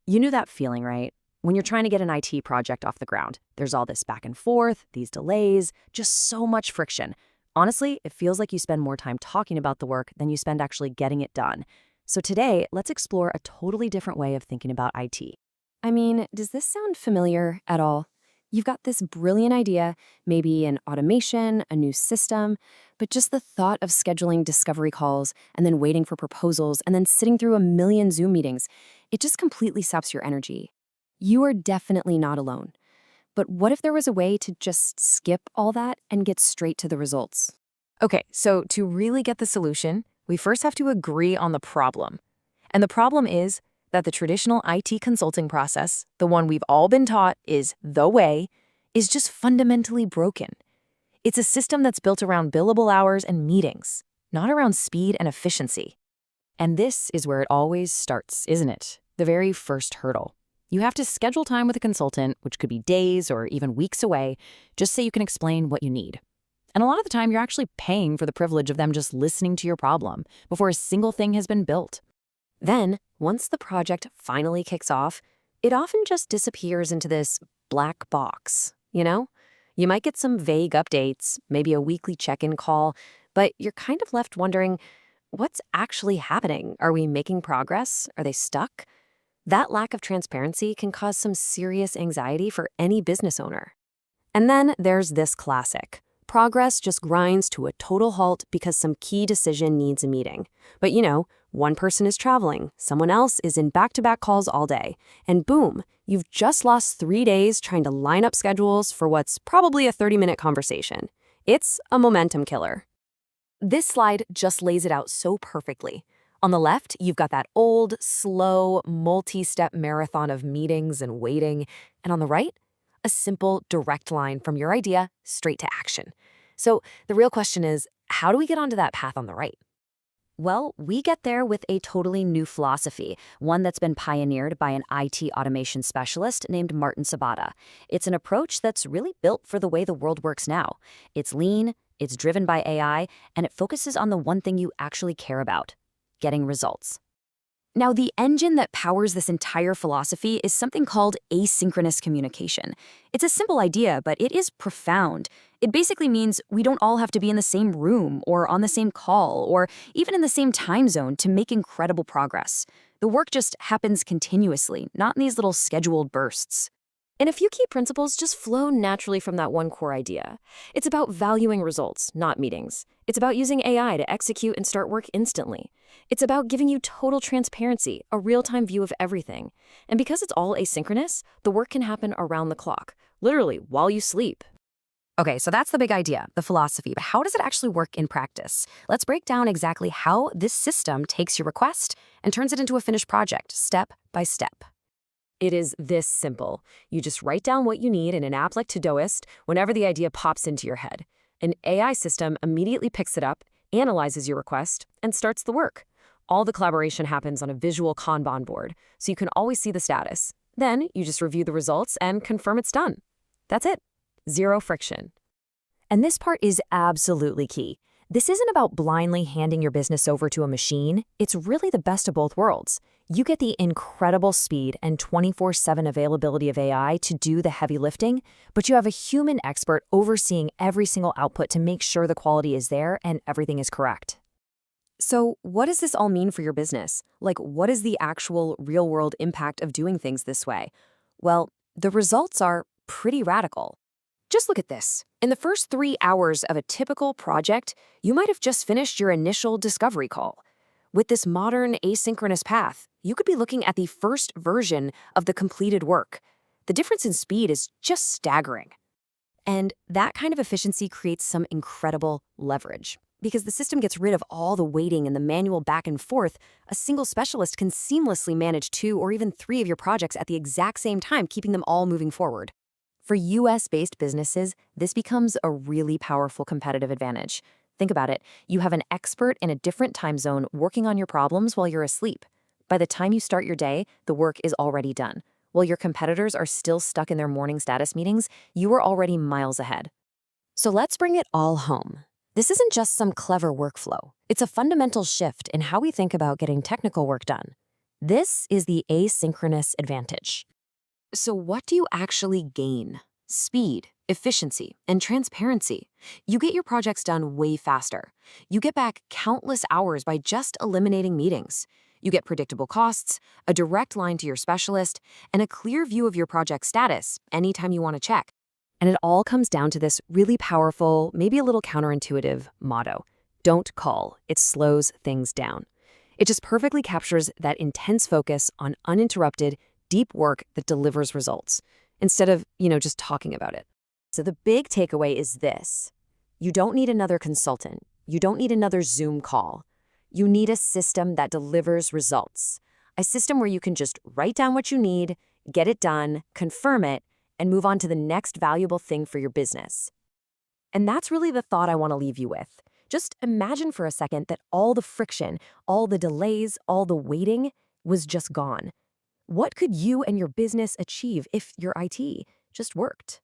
You knew that feeling, right? When you're trying to get an IT project off the ground, there's all this back and forth, these delays, just so much friction. Honestly, it feels like you spend more time talking about the work than you spend actually getting it done. So today, let's explore a totally different way of thinking about IT. I mean, does this sound familiar at all? You've got this brilliant idea, maybe an automation, a new system, but just the thought of scheduling discovery calls and then waiting for proposals and then sitting through a million Zoom meetings, it just completely saps your energy. You are definitely not alone. But what if there was a way to just skip all that and get straight to the results? Okay, so to really get the solution, we first have to agree on the problem. And the problem is that the traditional IT consulting process, the one we've all been taught is the way, is just fundamentally broken. It's a system that's built around billable hours and meetings, not around speed and efficiency. And this is where it always starts, isn't it? The very first hurdle. You have to schedule time with a consultant, which could be days or even weeks away, just so you can explain what you need. And a lot of the time, you're actually paying for the privilege of them just listening to your problem before a single thing has been built. Then, once the project finally kicks off, it often just disappears into this black box, you know? You might get some vague updates, maybe a weekly check-in call, but you're kind of left wondering, what's actually happening? Are we making progress? Are they stuck? That lack of transparency can cause some serious anxiety for any business owner. And then there's this classic. Progress just grinds to a total halt because some key decision needs a meeting. But one person is traveling, someone else is in back-to-back calls all day, and boom, you've just lost 3 days trying to line up schedules for what's probably a 30-minute conversation. It's a momentum killer. This slide just lays it out so perfectly. On the left, you've got that old, slow, multi-step marathon of meetings and waiting. And on the right, a simple, direct line from your idea straight to action. So the real question is, how do we get onto that path on the right? Well, we get there with a totally new philosophy, one that's been pioneered by an IT automation specialist named Martin Šabata. It's an approach that's really built for the way the world works now. It's lean, it's driven by AI, and it focuses on the one thing you actually care about: getting results. Now, the engine that powers this entire philosophy is something called asynchronous communication. It's a simple idea, but it is profound. It basically means we don't all have to be in the same room or on the same call or even in the same time zone to make incredible progress. The work just happens continuously, not in these little scheduled bursts. And a few key principles just flow naturally from that one core idea. It's about valuing results, not meetings. It's about using AI to execute and start work instantly. It's about giving you total transparency, a real-time view of everything. And because it's all asynchronous, the work can happen around the clock, literally while you sleep. Okay, so that's the big idea, the philosophy, but how does it actually work in practice? Let's break down exactly how this system takes your request and turns it into a finished project, step by step. It is this simple. You just write down what you need in an app like Todoist whenever the idea pops into your head. An AI system immediately picks it up, analyzes your request, and starts the work. All the collaboration happens on a visual Kanban board, so you can always see the status. Then you just review the results and confirm it's done. That's it. Zero friction. And this part is absolutely key. This isn't about blindly handing your business over to a machine. It's really the best of both worlds. You get the incredible speed and 24/7 availability of AI to do the heavy lifting, but you have a human expert overseeing every single output to make sure the quality is there and everything is correct. So what does this all mean for your business? Like, what is the actual real-world impact of doing things this way? Well, the results are pretty radical. Just look at this. In the first 3 hours of a typical project, you might have just finished your initial discovery call. With this modern asynchronous path, you could be looking at the first version of the completed work. The difference in speed is just staggering. And that kind of efficiency creates some incredible leverage. Because the system gets rid of all the waiting and the manual back and forth, a single specialist can seamlessly manage 2 or even 3 of your projects at the exact same time, keeping them all moving forward. For US-based businesses, this becomes a really powerful competitive advantage. Think about it. You have an expert in a different time zone working on your problems while you're asleep. By the time you start your day, the work is already done. While your competitors are still stuck in their morning status meetings, you are already miles ahead. So let's bring it all home. This isn't just some clever workflow. It's a fundamental shift in how we think about getting technical work done. This is the asynchronous advantage. So, what do you actually gain? Speed, efficiency, and transparency. You get your projects done way faster. You get back countless hours by just eliminating meetings. You get predictable costs, a direct line to your specialist, and a clear view of your project status anytime you want to check. And it all comes down to this really powerful, maybe a little counterintuitive motto: don't call, it slows things down. It just perfectly captures that intense focus on uninterrupted, deep work that delivers results, instead of, just talking about it. So the big takeaway is this: you don't need another consultant. You don't need another Zoom call. You need a system that delivers results. A system where you can just write down what you need, get it done, confirm it, and move on to the next valuable thing for your business. And that's really the thought I want to leave you with. Just imagine for a second that all the friction, all the delays, all the waiting was just gone. What could you and your business achieve if your IT just worked?